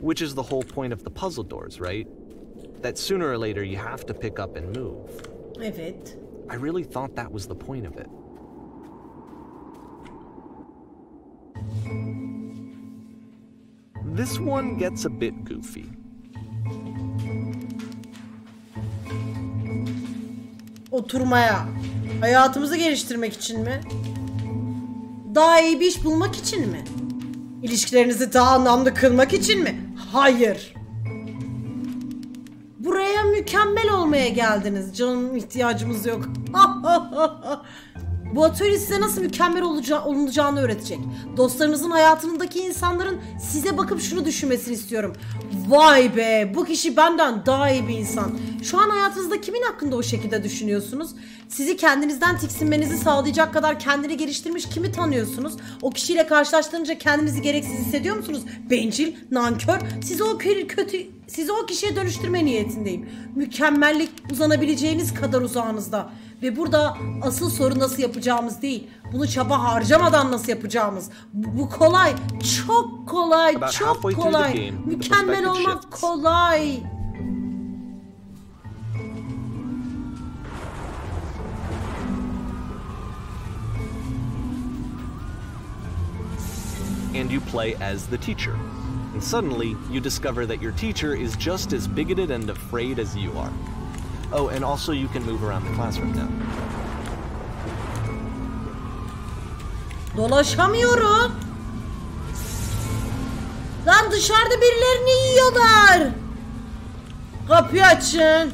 Which is the whole point of the puzzle doors, right? That sooner or later you have to pick up and move. Evet. I really thought that was the point of it. This one gets a bit goofy. Oturmaya. Hayatımızı geliştirmek için mi? Daha iyi bir iş bulmak için mi? İlişkilerinizi daha anlamlı kılmak için mi? Hayır. Buraya mükemmel olmaya geldiniz. Canım, ihtiyacımız yok. Bu atölye size nasıl mükemmel olunacağını öğretecek. Dostlarınızın hayatındaki insanların size bakıp şunu düşünmesini istiyorum. Vay be, bu kişi benden daha iyi bir insan. Şu an hayatınızda kimin hakkında o şekilde düşünüyorsunuz? Sizi kendinizden tiksinmenizi sağlayacak kadar kendini geliştirmiş kimi tanıyorsunuz? O kişiyle karşılaştırınca kendinizi gereksiz hissediyor musunuz? Bencil, nankör. Sizi o kişiye dönüştürme niyetindeyim. Mükemmellik uzanabileceğiniz kadar uzağınızda. Ve burada asıl sorun nasıl yapacağımız değil. Bunu çaba harcamadan nasıl yapacağımız. Bu kolay. Çok kolay. Çok kolay. Mükemmel olmak kolay. And you play as the teacher. And suddenly, you discover that your teacher is just as bigoted and afraid as you are. Oh, and also you can move around the classroom now. Dolaşamıyorum. Lan dışarıda birilerini yiyorlar. Kapıyı açın.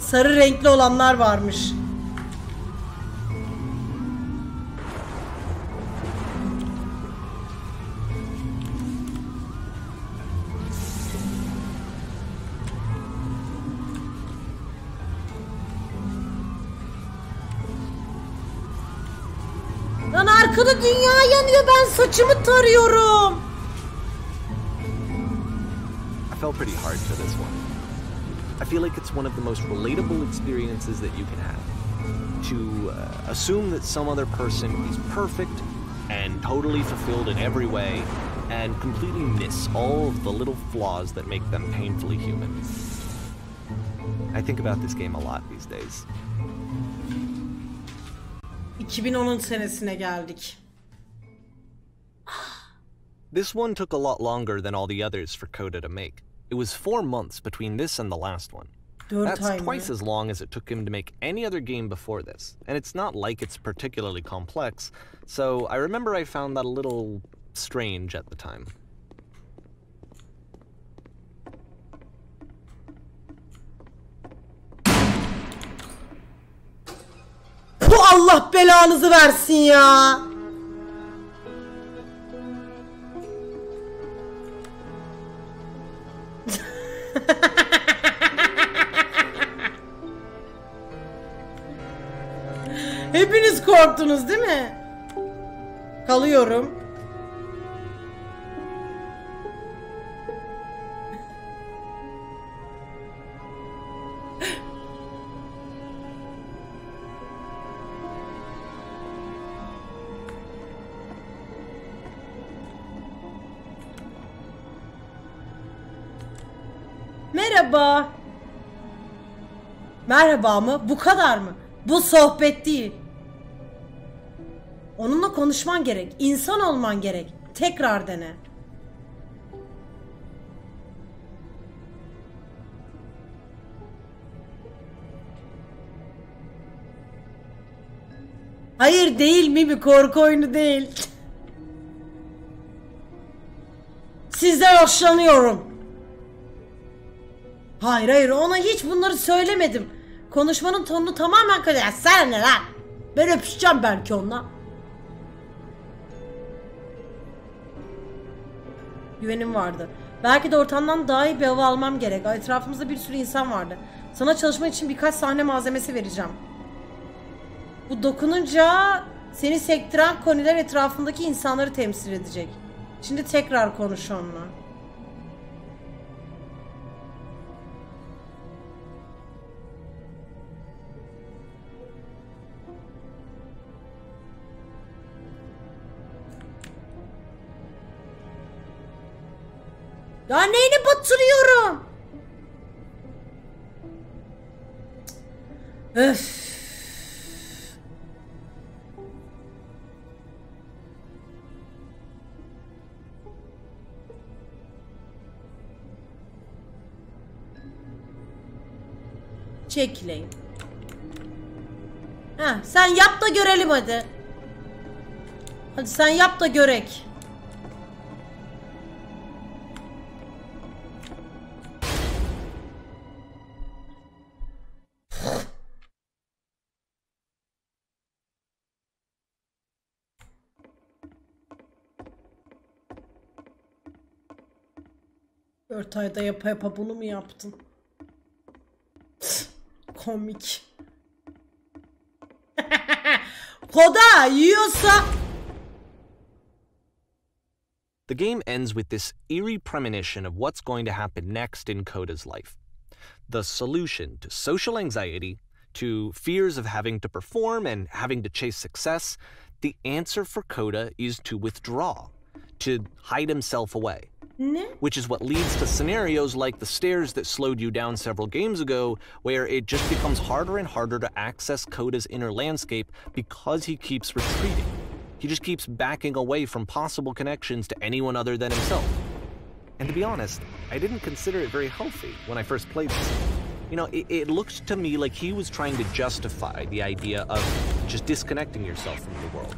Sarı renkli olanlar varmış. Lan arkada dünya yanıyor, ben saçımı tarıyorum. I fell pretty hard for this one. I feel like it's one of the most relatable experiences that you can have. To assume that some other person is perfect and totally fulfilled in every way and completely miss all of the little flaws that make them painfully human. I think about this game a lot these days. 2010 senesine geldik. This one took a lot longer than all the others for Coda to make. It was 4 months between this and the last one. That's twice as long as it took him to make any other game before this. And it's not like it's particularly complex, so I remember I found that a little strange at the time. Bu Allah belanızı versin ya. Hepiniz korktunuz değil mi? Kalıyorum. Merhaba. Merhaba mı? Bu kadar mı? Bu sohbet değil. Onunla konuşman gerek. İnsan olman gerek. Tekrar dene. Hayır değil Mimi, korku oyunu değil. Sizden hoşlanıyorum. Hayır ona hiç bunları söylemedim. Konuşmanın tonunu tamamen kaçırdım. Ya sen ne lan? Ben öpüşeceğim belki onunla. Güvenim vardı. Belki de ortamdan daha iyi bir hava almam gerek. Etrafımızda bir sürü insan vardı. Sana çalışmak için birkaç sahne malzemesi vereceğim. Bu dokununca seni sektiren koniler etrafındaki insanları temsil edecek. Şimdi tekrar konuş onunla. Ya neyini batırıyorum? Öf. Çekileyim. Heh, sen yap da görelim hadi. Hadi sen yap da görek. Dört ayda yapa yapa bunu mu yaptın? Komik. Koda yiyorsa. The game ends with this eerie premonition of what's going to happen next in Coda's life. The solution to social anxiety, to fears of having to perform and having to chase success, the answer for Coda is to withdraw, to hide himself away. Ne? Which is what leads to scenarios like the stairs that slowed you down several games ago, where it just becomes harder and harder to access Coda's inner landscape because he keeps retreating. He just keeps backing away from possible connections to anyone other than himself. And to be honest, I didn't consider it very healthy when I first played this. You know, it looked to me like he was trying to justify the idea of just disconnecting yourself from the world.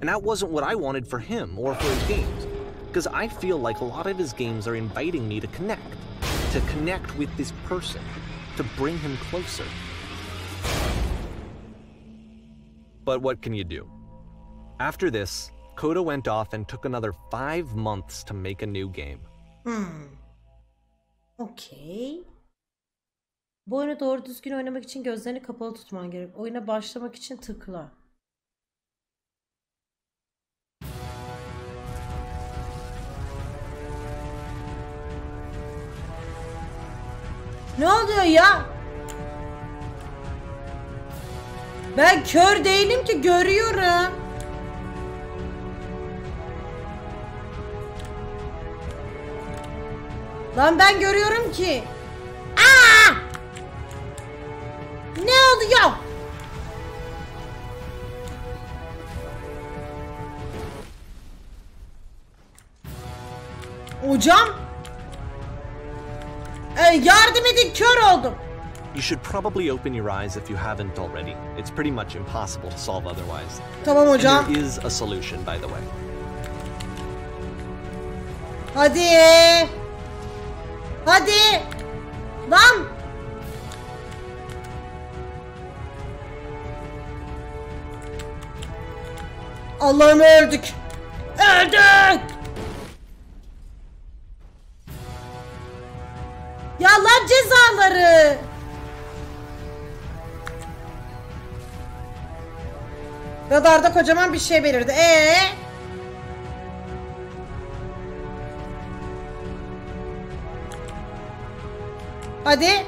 And that wasn't what I wanted for him or for his games. Because I feel like a lot of his games are inviting me to connect with this person, to bring him closer. But what can you do? After this, Coda went off and took another 5 months to make a new game. Okay. Bu oyunu doğru düzgün oynamak için gözlerini kapalı tutman gerek. Oyuna başlamak için tıkla. Ne oluyor ya? Ben kör değilim ki, görüyorum. Lan ben görüyorum ki. Aa! Ne oluyor? Hocam? Yardım edin, kör oldum. You should probably open your eyes if you haven't already. It's pretty much impossible to solve otherwise. Tamam hocam. And there is a solution, by the way. Hadi. Hadi. Lan. Allah'ım, öldük. Öldük. Ya lan cezaları. Radarda kocaman bir şey belirdi. Hadi.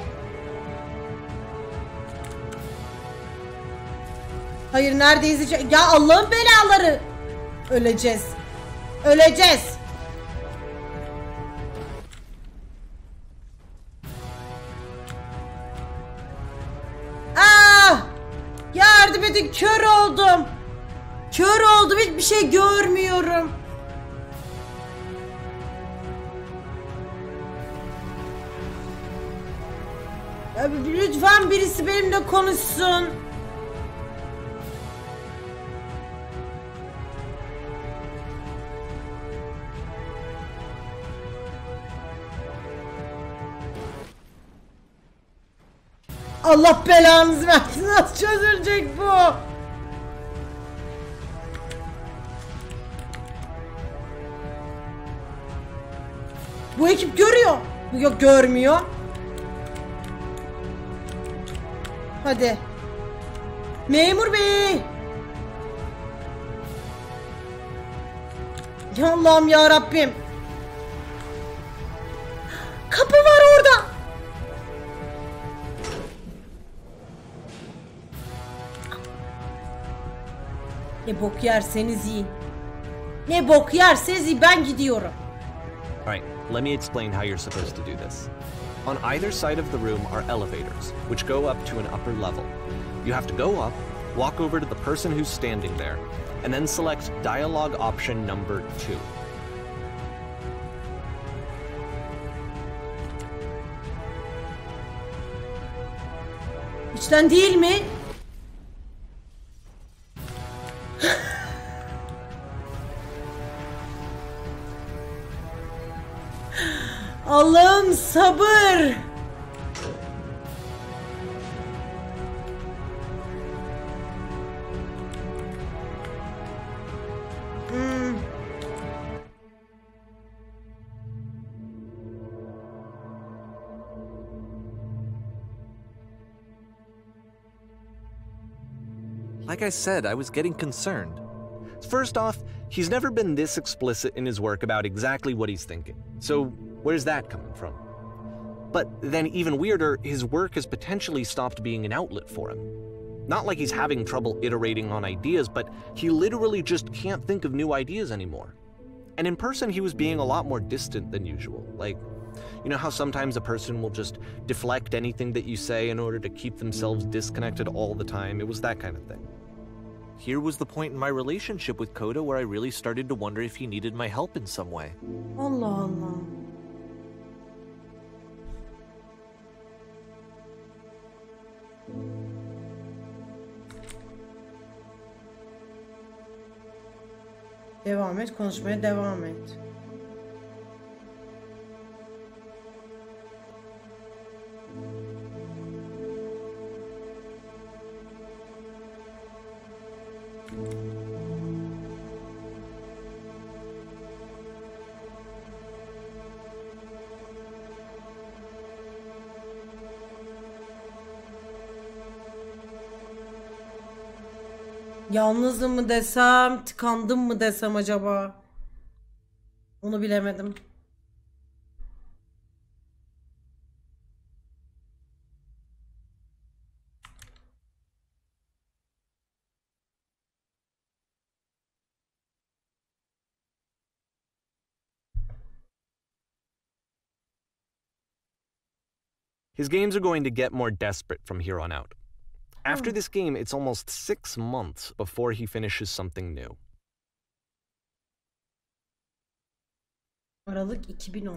Hayır, nerede izleyeceğiz? Ya Allah'ın belaları. Öleceğiz. Öleceğiz. Yardım edin, kör oldum. Kör oldum, hiçbir şey görmüyorum. Ya, lütfen birisi benimle konuşsun. Allah belanızı versin, nasıl çözülecek bu? Bu ekip görüyor. Yok, görmüyor. Hadi. Memur bey. Ya Allah'ım ya Rabbim. Kapı var orada. Ne bok yerseniz yiyin. Ne bok yerseniz yiyin, ben gidiyorum. All right, let me explain how you're supposed to do this. On either side of the room are elevators, which go up to an upper level. You have to go up, walk over to the person who's standing there, and then select dialogue option number 2. İçten değil mi? Allah'ım sabır. Like I said, I was getting concerned. First off, he's never been this explicit in his work about exactly what he's thinking. So where's that coming from? But then even weirder, his work has potentially stopped being an outlet for him. Not like he's having trouble iterating on ideas, but he literally just can't think of new ideas anymore. And in person, he was being a lot more distant than usual. Like, you know how sometimes a person will just deflect anything that you say in order to keep themselves disconnected all the time? It was that kind of thing. Here was the point in my relationship with Coda where I really started to wonder if he needed my help in some way. Allah Allah. Devam et, konuşmaya devam et. Yalnızım mı desem, tıkandım mı desem acaba? Onu bilemedim. His games are going to get more desperate from here on out. After this game, it's almost 6 months before he finishes something new. Aralık 2010.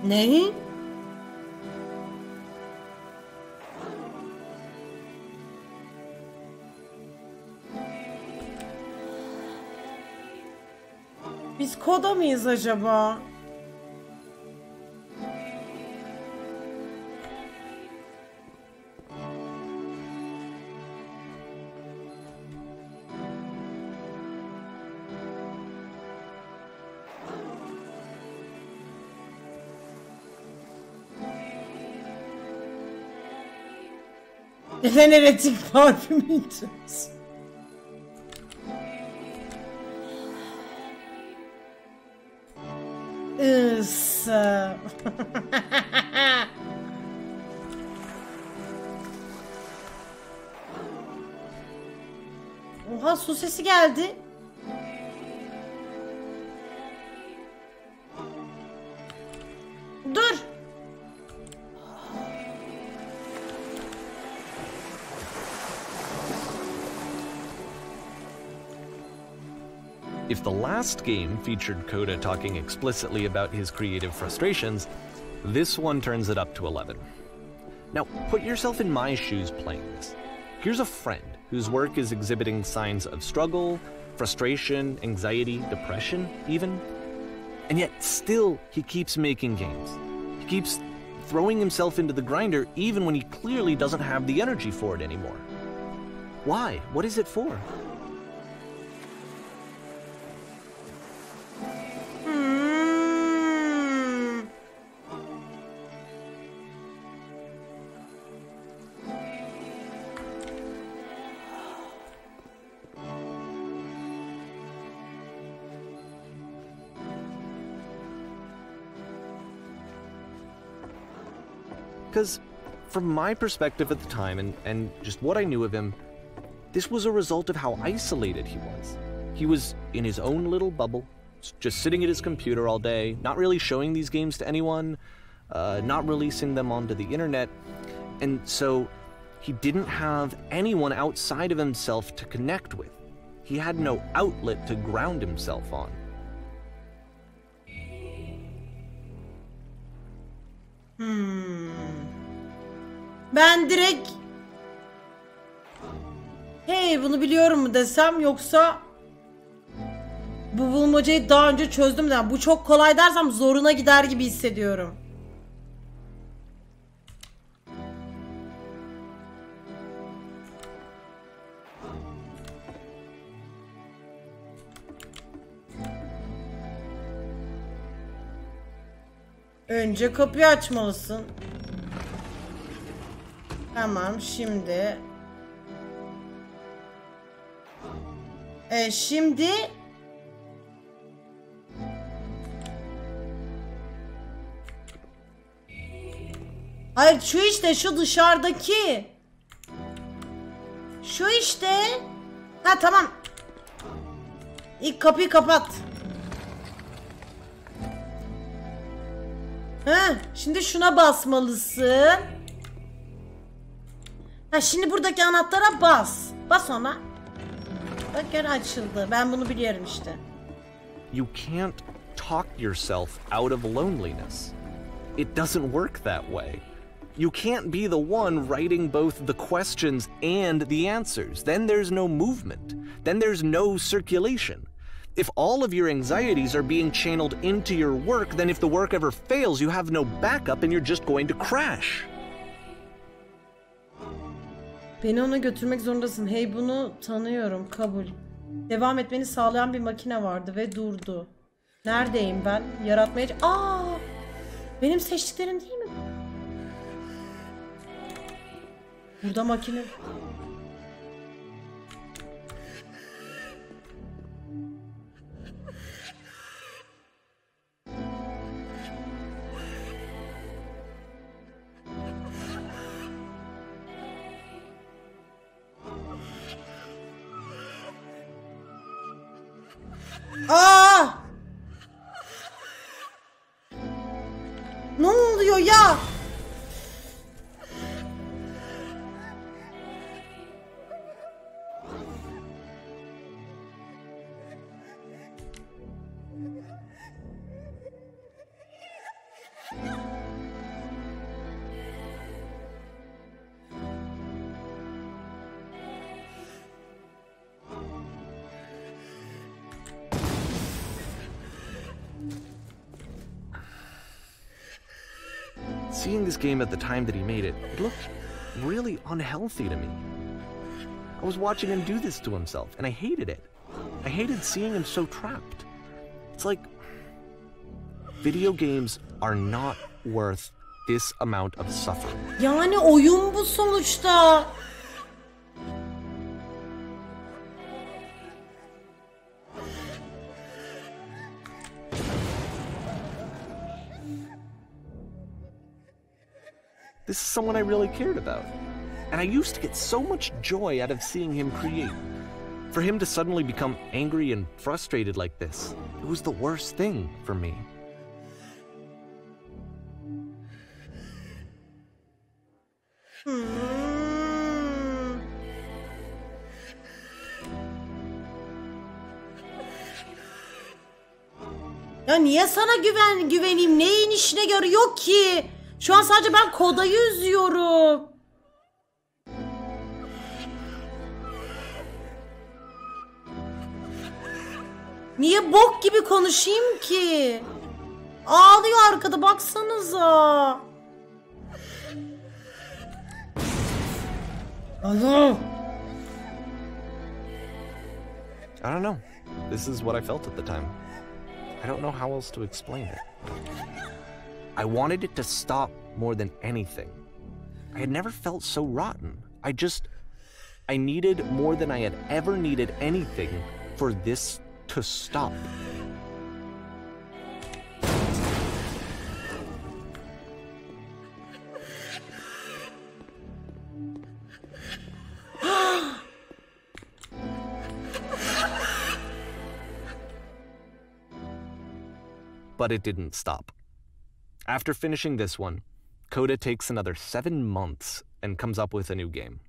Ne? Biz koda mıyız acaba? Neden erotik parfüm içiyorsun? Oha, su sesi geldi. Dur. If the last game featured Coda talking explicitly about his creative frustrations, this one turns it up to 11. Now, put yourself in my shoes playing this. Here's a friend whose work is exhibiting signs of struggle, frustration, anxiety, depression, even. And yet, still, he keeps making games. He keeps throwing himself into the grinder even when he clearly doesn't have the energy for it anymore. Why? What is it for? Because from my perspective at the time and just what I knew of him, this was a result of how isolated he was. He was in his own little bubble, just sitting at his computer all day, not really showing these games to anyone, not releasing them onto the internet, and so he didn't have anyone outside of himself to connect with. He had no outlet to ground himself on. Ben direkt hey bunu biliyorum mu desem, yoksa bu bulmacayı daha önce çözdüm de bu çok kolay dersem zoruna gider gibi hissediyorum. Önce kapıyı açmalısın. Tamam, şimdi. Şimdi. Hayır, şu işte, şu dışarıdaki. Şu işte. Ha tamam. İlk kapıyı kapat. Şimdi şuna basmalısın. Şimdi buradaki anahtara bas. Bas ona. Bak gene açıldı. Ben bunu biliyorum işte. You can't talk yourself out of loneliness. It doesn't work that way. You can't be the one writing both the questions and the answers. Then there's no movement. Then there's no circulation. If all of your anxieties are being channeled into your work, then if the work ever fails, you have no backup and you're just going to crash. Beni ona götürmek zorundasın. Hey, bunu tanıyorum. Kabul. Devam etmeni sağlayan bir makine vardı ve durdu. Neredeyim ben? Yaratmaya... Benim seçtiklerim değil mi? Burada makine... Ne oluyor ya? Seeing this game at the time that he made it, it looked really unhealthy to me. I was watching him do this to himself, and I hated it. I hated seeing him so trapped. It's like, video games are not worth this amount of suffering. Yani oyun bu sonuçta. This is someone I really cared about. And I used to get so much joy out of seeing him create. For him to suddenly become angry and frustrated like this, it was the worst thing for me. Ya niye sana güveneyim? Neyin işine yarıyor ki? Şu an sadece ben kodayı üzüyorum. Niye bok gibi konuşayım ki? Ağlıyor arkada, baksanıza. Alo. I don't know. This is what I felt at the time. I don't know how else to explain it. I wanted it to stop more than anything. I had never felt so rotten. I needed more than I had ever needed anything for this to stop. But it didn't stop. After finishing this one, Coda takes another 7 months and comes up with a new game.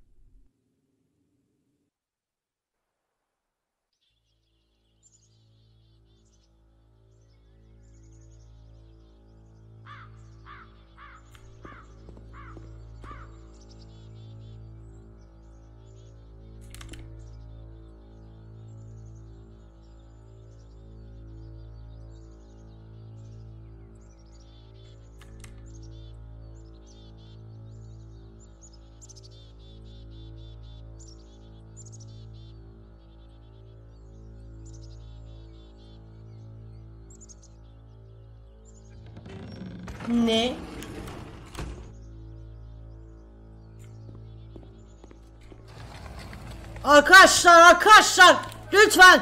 Ne? Arkadaşlar lütfen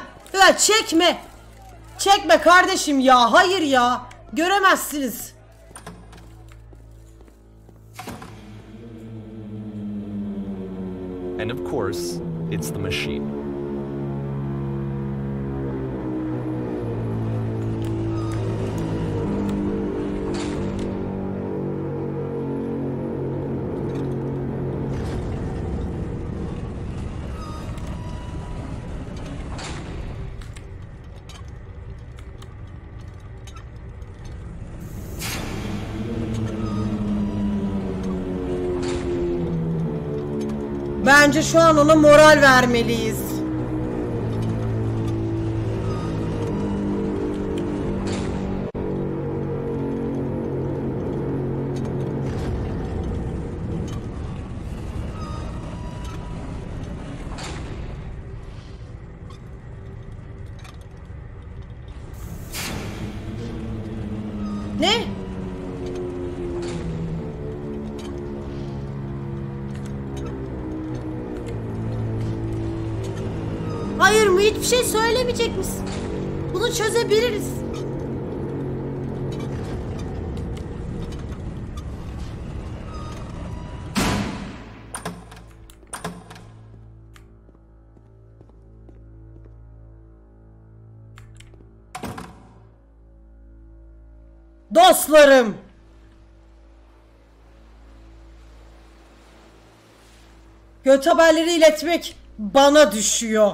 çekme. Çekme kardeşim ya, hayır ya, göremezsiniz. And of course, it's the machine. Bence şu an ona moral vermeliyiz. Ne? Hayır mı? Hiçbir şey söylemeyecek misin? Bunu çözebiliriz. Dostlarım. Kötü haberleri iletmek bana düşüyor.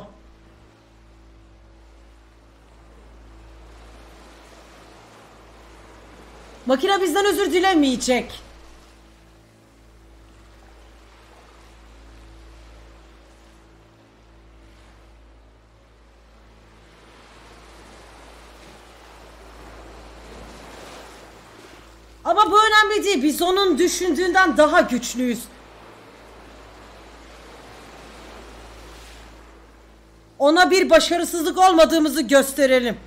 Makine bizden özür dilemeyecek. Ama bu önemli değil. Biz onun düşündüğünden daha güçlüyüz. Ona bir başarısızlık olmadığımızı gösterelim.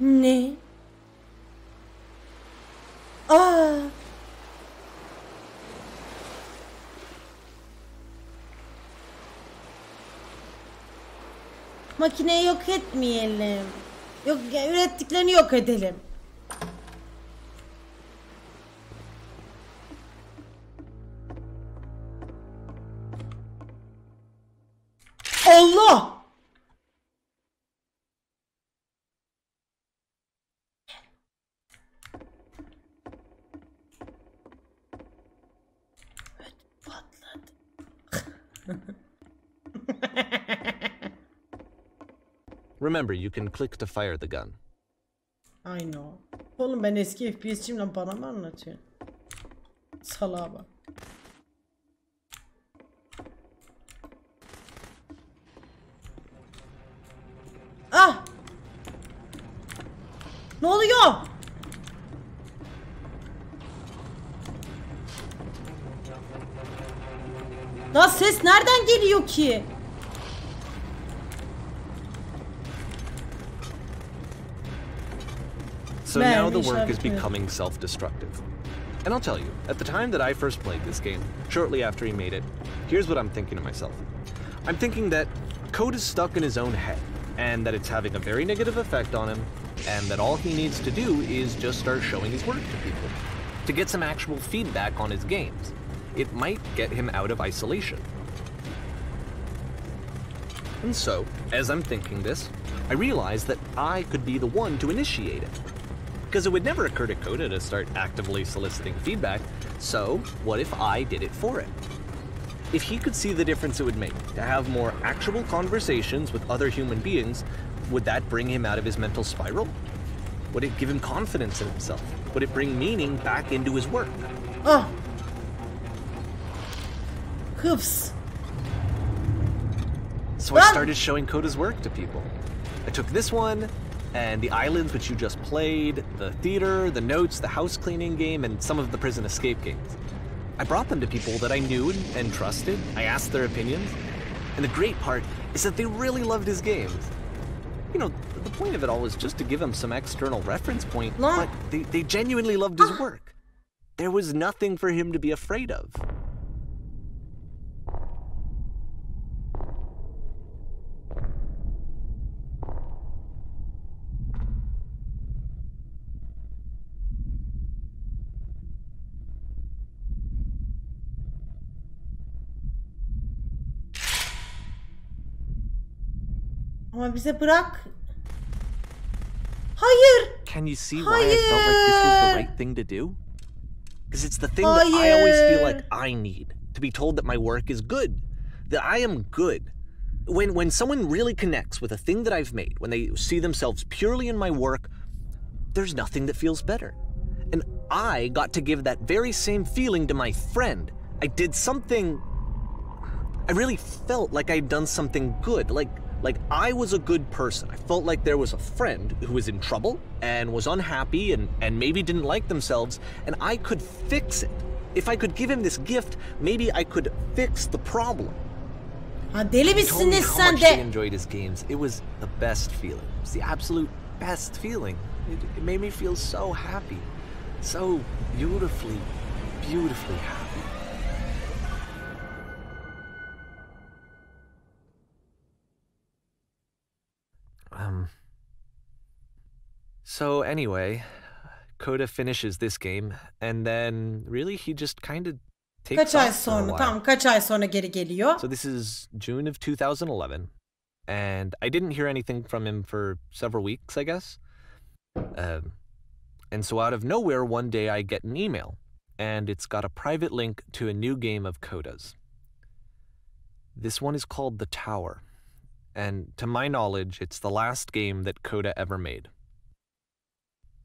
Ne? Aa. Makineyi yok etmeyelim. Yok, ürettiklerini yok edelim. Allah! Patladı. Remember, you can click to fire the gun. I know. Oğlum ben eski FPS'cimle bana mı anlatıyorsun? Salağa bak. Ah! Ne oluyor? Lan ses nereden geliyor ki? So now the work is becoming self-destructive. And I'll tell you, at the time that I first played this game, shortly after he made it, here's what I'm thinking to myself. I'm thinking that Code is stuck in his own head, and that it's having a very negative effect on him, and that all he needs to do is just start showing his work to people, to get some actual feedback on his games. It might get him out of isolation. And so, as I'm thinking this, I realize that I could be the one to initiate it. Because it would never occur to Coda to start actively soliciting feedback, so what if I did it for him? If he could see the difference it would make to have more actual conversations with other human beings, would that bring him out of his mental spiral? Would it give him confidence in himself? Would it bring meaning back into his work? Ah. Hıfz. So I started showing Coda's work to people. I took this one, and the islands which you just played, the theater, the notes, the house cleaning game, and some of the prison escape games. I brought them to people that I knew and trusted. I asked their opinions. And the great part is that they really loved his games. You know, the point of it all was just to give him some external reference point, but they genuinely loved his work. There was nothing for him to be afraid of. Ama bize bırak. Hayır. Can you see why I felt like this was the right thing to do? Because it's the thing that I always feel like I need, to be told that my work is good, that I am good. When someone really connects with a thing that I've made, when they see themselves purely in my work, there's nothing that feels better. And I got to give that very same feeling to my friend. I did something, I really felt like I'd done something good, like I was a good person. I felt like there was a friend who was in trouble and was unhappy and maybe didn't like themselves, and I could fix it. If I could give him this gift, maybe I could fix the problem. Ha deli misin ne sen He de? enjoyed his games. It was the best feeling. It was the absolute best feeling. It made me feel so happy. So beautifully, beautifully happy. So anyway, Coda finishes this game, and then really he just kind of takes Kaç ay off for a sonra? while. Tamam, kaç ay sonra geri geliyor? So this is June of 2011, and I didn't hear anything from him for several weeks, I guess. And so out of nowhere, one day I get an email, and it's got a private link to a new game of Coda's. This one is called The Tower, and to my knowledge, it's the last game that Coda ever made.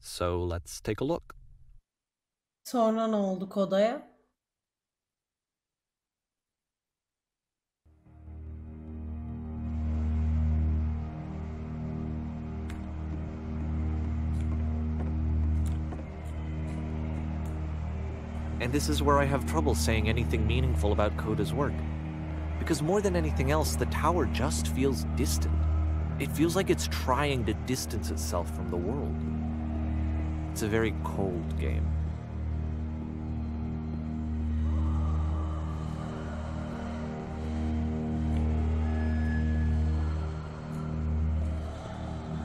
So let's take a look. Sonra ne oldu Koda'ya? And this is where I have trouble saying anything meaningful about Coda's work. Because more than anything else, the tower just feels distant. It feels like it's trying to distance itself from the world. It's a very cold game.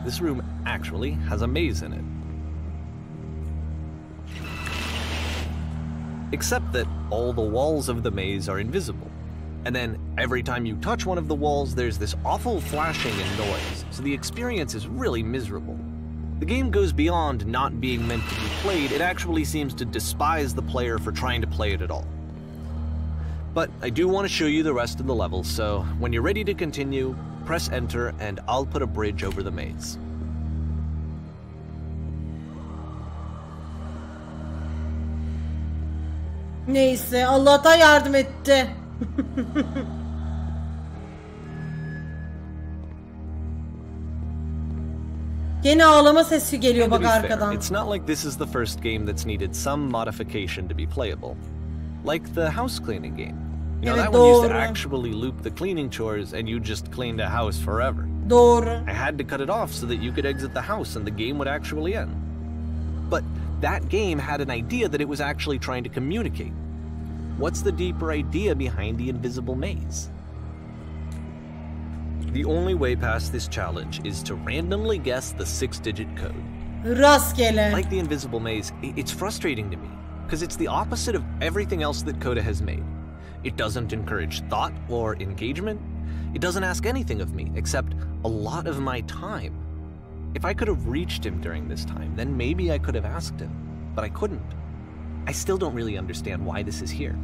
This room actually has a maze in it. Except that all the walls of the maze are invisible. And then every time you touch one of the walls, there's this awful flashing and noise, so the experience is really miserable. The game goes beyond not being meant to be played, it actually seems to despise the player for trying to play it at all. But I do want to show you the rest of the level, so when you're ready to continue, press enter and I'll put a bridge over the maze. Neyse, Allah'tan yardım etti. Gene ağlama sesi geliyor bak arkadan. It's not like this is the first game that's needed some modification to be playable. Like the house cleaning game. You know, that one used to actually loop the cleaning chores and you just cleaned a house forever. Doğru. I had to cut it off so that you could exit the house and the game would actually end. But that game had an idea that it was actually trying to communicate. What's the deeper idea behind the invisible maze? The only way past this challenge is to randomly guess the 6-digit code. Rastgele. Like the invisible maze, it's frustrating to me because it's the opposite of everything else that Coda has made. It doesn't encourage thought or engagement. It doesn't ask anything of me except a lot of my time. If I could have reached him during this time, then maybe I could have asked him, but I couldn't. I still don't really understand why this is here.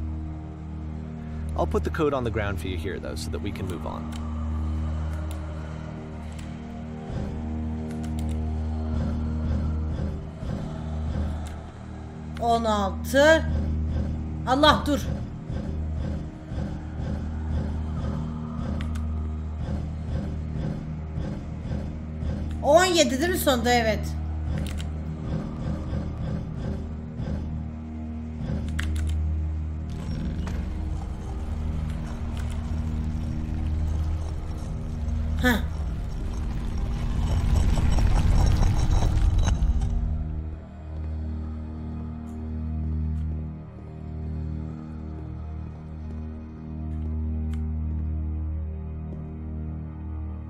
I'll put the code on the ground for you here, though, so that we can move on. Allah dur. 17 değil mi sonunda? Evet. Heh.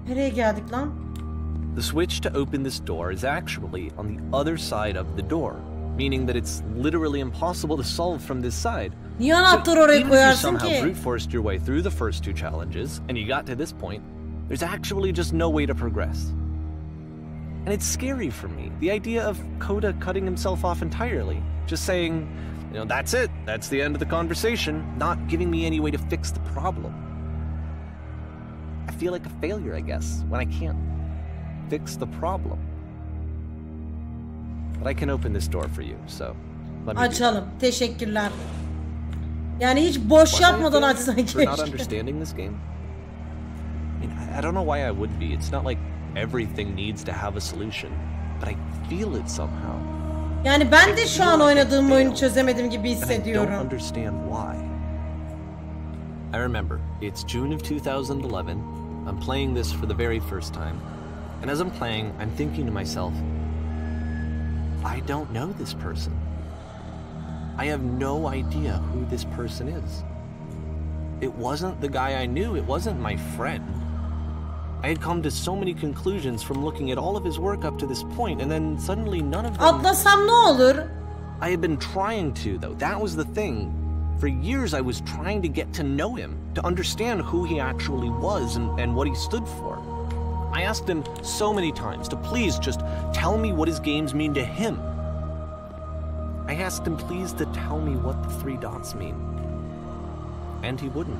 Nereye geldik lan? The switch to open this door is actually on the other side of the door, meaning that it's literally impossible to solve from this side. Niye anahtarı oraya even if you koyarsın somehow ki? brute forced your way through the first 2 challenges and you got to this point, there's actually just no way to progress. And it's scary for me, the idea of Coda cutting himself off entirely, just saying, you know, that's it, that's the end of the conversation, not giving me any way to fix the problem. I feel like a failure, I guess, when I can't fix the problem. But I can open this door for you, so let me Açalım. Teşekkürler. Yani hiç boş yapmadan açsan for not keşke. understanding this game? I mean, I don't know why I would be. It's not like everything needs to have a solution, but I feel it somehow. Yani ben de şu an oynadığım oyunu çözemedim gibi And I don't hissediyorum. understand why. I remember, it's June of 2011. I'm playing this for the very first time. And as I'm playing, I'm thinking to myself, I don't know this person. I have no idea who this person is. It wasn't the guy I knew, it wasn't my friend. I had come to so many conclusions from looking at all of his work up to this point, and then suddenly none of them... Atlasam ne olur? I had been trying to, though. That was the thing. For years, I was trying to get to know him, to understand who he actually was and what he stood for. I asked him so many times to please just tell me what his games mean to him. I asked him please to tell me what the 3 dots mean. And he wouldn't.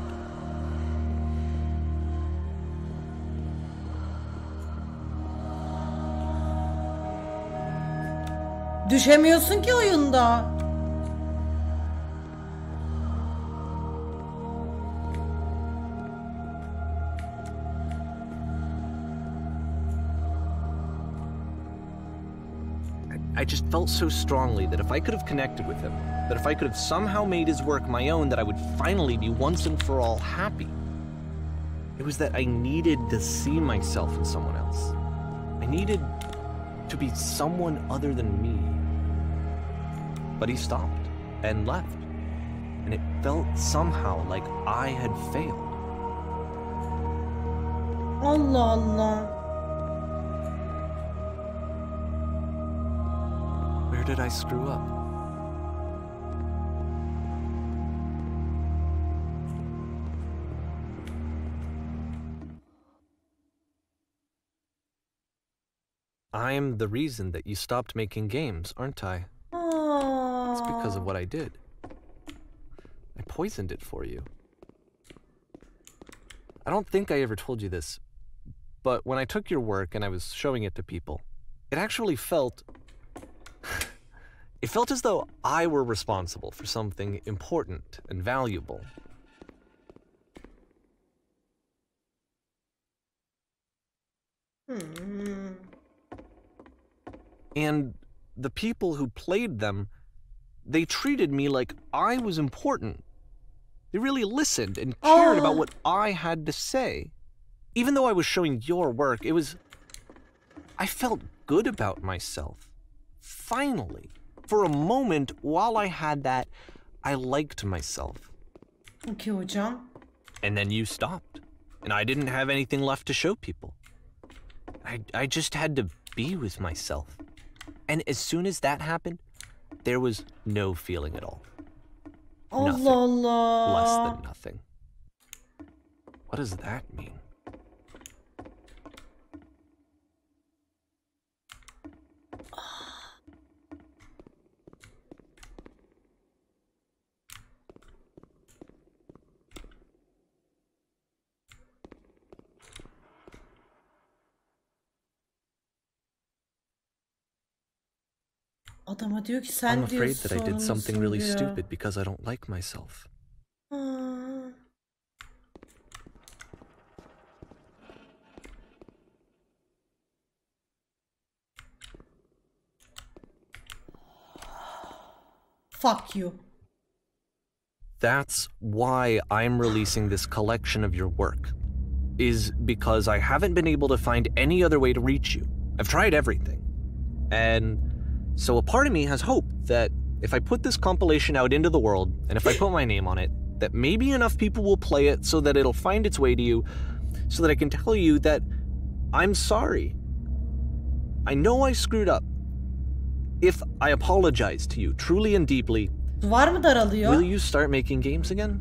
Düşemiyorsun ki oyunda. I just felt so strongly that if I could have connected with him, that if I could have somehow made his work my own, that I would finally be once and for all happy. It was that I needed to see myself in someone else. I needed to be someone other than me. But he stopped and left, and it felt somehow like I had failed. Allah Allah. Where did I screw up? I'm the reason that you stopped making games, aren't I? It's because of what I did. I poisoned it for you. I don't think I ever told you this, but when I took your work and I was showing it to people, it actually felt... It felt as though I were responsible for something important and valuable. And the people who played them, they treated me like I was important. They really listened and cared about what I had to say. Even though I was showing your work, I felt good about myself. Finally. For a moment, while I had that, I liked myself. Okay hocam. And then you stopped. and I didn't have anything left to show people. I just had to be with myself. And as soon as that happened, there was no feeling at all. Nothing. Allah. Less than nothing. What does that mean? Adama diyor ki sen I'm diyor afraid that I did something really diyor. stupid because I don't like myself. Fuck you. That's why I'm releasing this collection of your work, is because I haven't been able to find any other way to reach you. I've tried everything. And so a part of me has hope that if I put this compilation out into the world, and if I put my name on it, that maybe enough people will play it so that it'll find its way to you, so that I can tell you that I'm sorry. I know I screwed up. If I apologize to you truly and deeply, Duvar mı daralıyor? will you start making games again?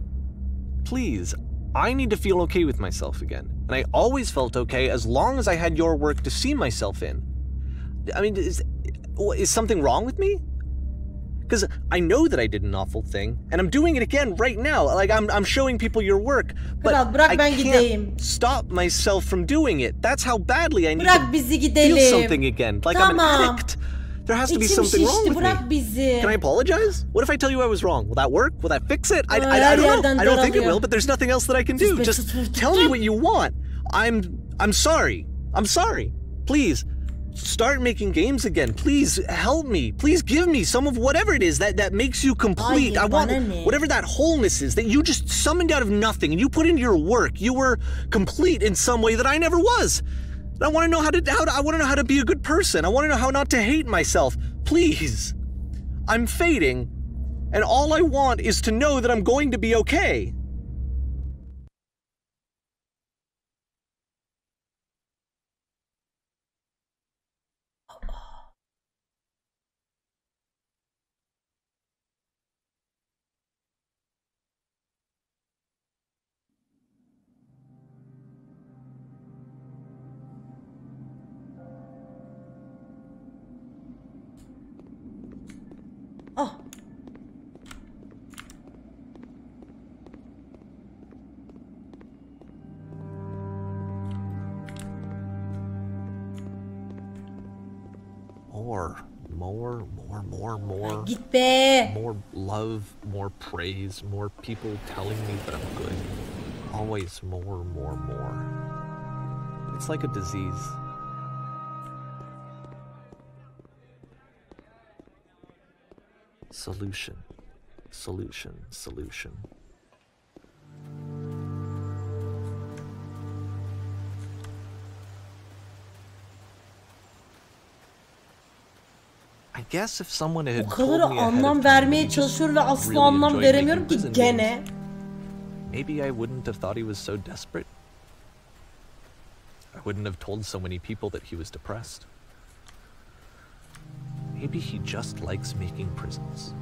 Please, I need to feel okay with myself again. And I always felt okay as long as I had your work to see myself in. I mean, is something wrong with me? Because I know that I did an awful thing, and I'm doing it again right now. Like, I'm showing people your work, but Kral, bırak I ben gideyim. can't stop myself from doing it. That's how badly I need Bırak to bizi feel gidelim. something again. Like I'm an addict. There has to be İçim something wrong şişti, with bırak me. bizi. Can I apologize? What if I tell you I was wrong? Will that work? Will that fix it? I don't know. I don't think it will, but there's nothing else that I can do. Just tell me what you want. I'm sorry. I'm sorry. Please, start making games again. Please help me. Please give me some of whatever it is that makes you complete. I want whatever that wholeness is that you just summoned out of nothing and you put into your work. You were complete in some way that I never was. I want to know I want to know how to be a good person. I want to know how not to hate myself. Please. I'm fading, and all I want is to know that I'm going to be okay. Ah. More. Git be. More love, more praise, more people telling me that I'm good. Always more. It's like a disease. Solution. I guess if someone had O told kadar me ahead anlam of time vermeye that he çalışıyorum ve asla really anlam enjoyed veremiyorum making ki prison gene. games, maybe I wouldn't have thought he was so desperate. I wouldn't have told so many people that he was depressed. Maybe he just likes making prisons.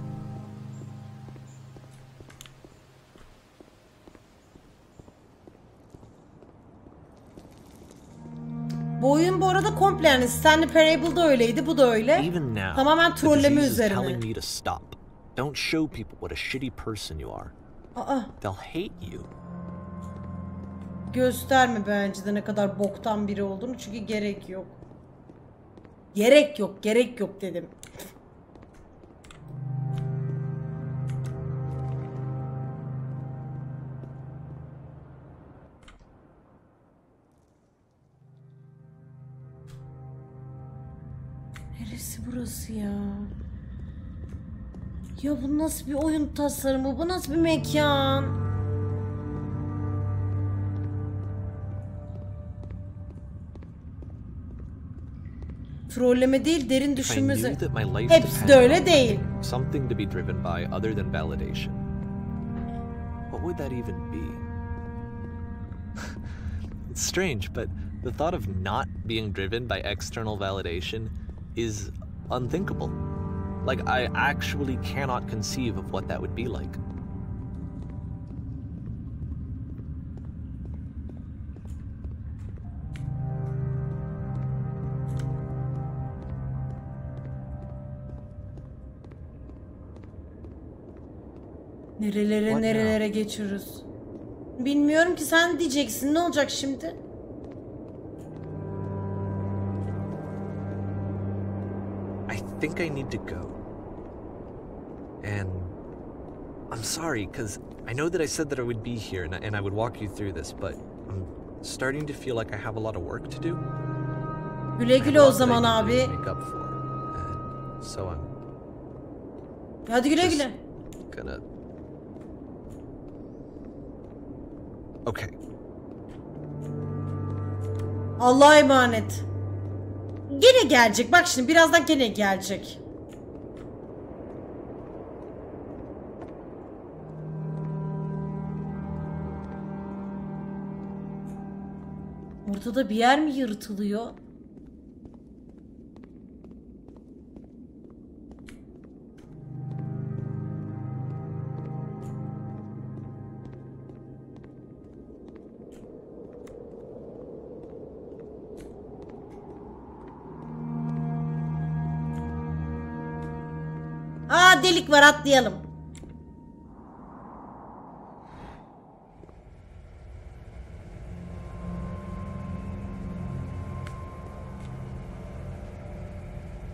Bu oyun bu arada komple, yani Stanley Parable'da öyleydi, bu da öyle. Even now, Tamamen the trolleme disease is üzerine. telling me to stop. Don't show people what a shitty person you are. Aa, They'll hate you. gösterme bence de ne kadar boktan biri olduğunu, çünkü gerek yok. Gerek yok dedim. Neresi burası ya? Ya bu nasıl bir oyun tasarımı? Bu nasıl bir mekan? Trolleme değil, derin düşünmesi. Hepsi de öyle değil. Something to be driven by other than validation. What would that even be? It's strange, but the thought of not being driven by external validation is unthinkable. Like, I actually cannot conceive of what that would be like. Nerelere geçiyoruz? Bilmiyorum ki, sen diyeceksin. Ne olacak şimdi? I think I need to go. And I'm sorry, because I know that I said that I would be here and I would walk you through this, but I'm starting to feel like I have a lot of work to do. Güle güle o zaman abi. So I'm Hadi güle güle. gonna... Okay. Allah'a emanet. Gene gelecek. Bak şimdi birazdan gene gelecek. Ortada bir yer mi yırtılıyor? Aa, delik var, atlayalım.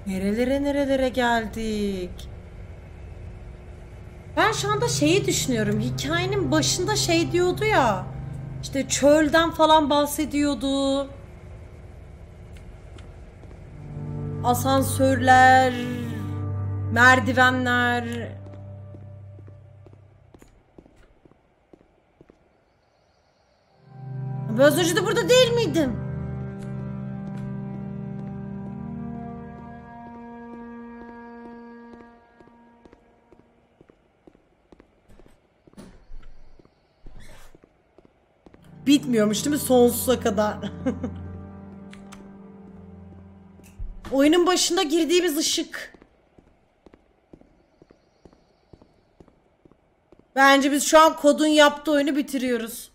Nerelere geldik? Ben şu anda şeyi düşünüyorum. Hikayenin başında şey diyordu ya. İşte çölden falan bahsediyordu. Asansörler, merdivenler. Ben az önce de burada değil miydim? Bitmiyormuş değil mi sonsuza kadar? Oyunun başında girdiğimiz ışık. Bence biz şu an kodun yaptığı oyunu bitiriyoruz.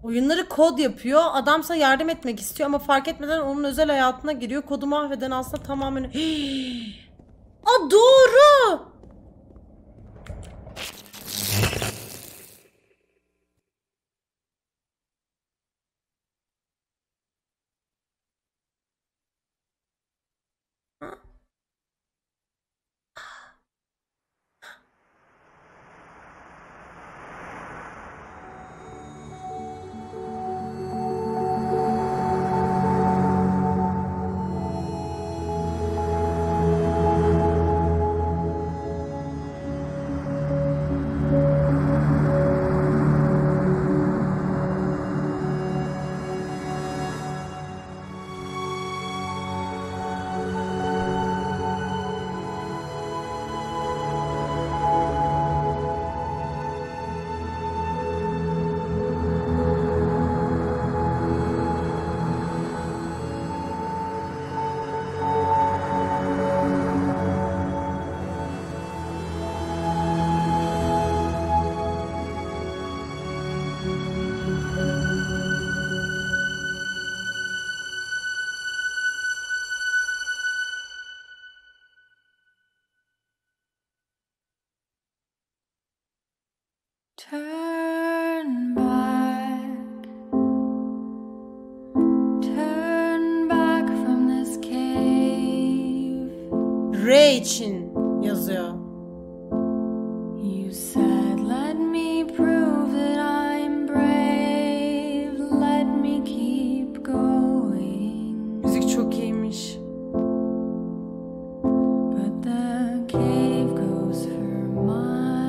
Oyunları kod yapıyor. Adamsa yardım etmek istiyor ama fark etmeden onun özel hayatına giriyor. Kodu mahveden aslında tamamen... Aa, doğru. Turn back, turn back from this cave. R için yazıyor. You said, let me prove that I'm brave. Let me keep going. Müzik çok iyiymiş. But the cave goes for miles.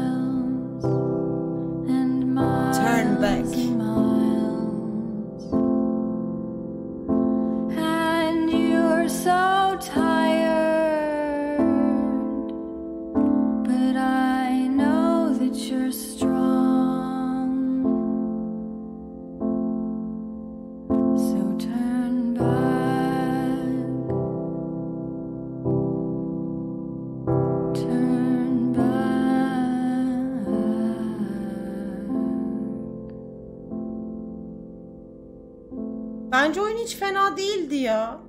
Bence oyun hiç fena değildi ya.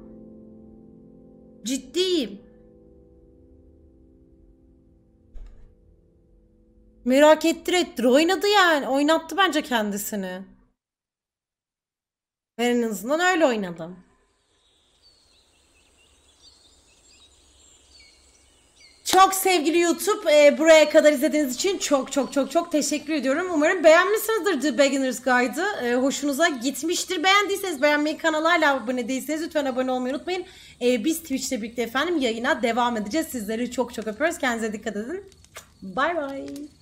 Ciddiyim. Merak ettir. Oynadı yani. Oynattı bence kendisini. Ben en azından öyle oynadım. Çok sevgili YouTube, buraya kadar izlediğiniz için çok teşekkür ediyorum. Umarım beğenmişsinizdir The Beginner's Guide'ı. Hoşunuza gitmiştir. Beğendiyseniz beğenmeyi, kanala hala abone değilseniz lütfen abone olmayı unutmayın. Biz Twitch'te birlikte efendim yayına devam edeceğiz. Sizleri çok öpüyoruz. Kendinize dikkat edin. Bye bye.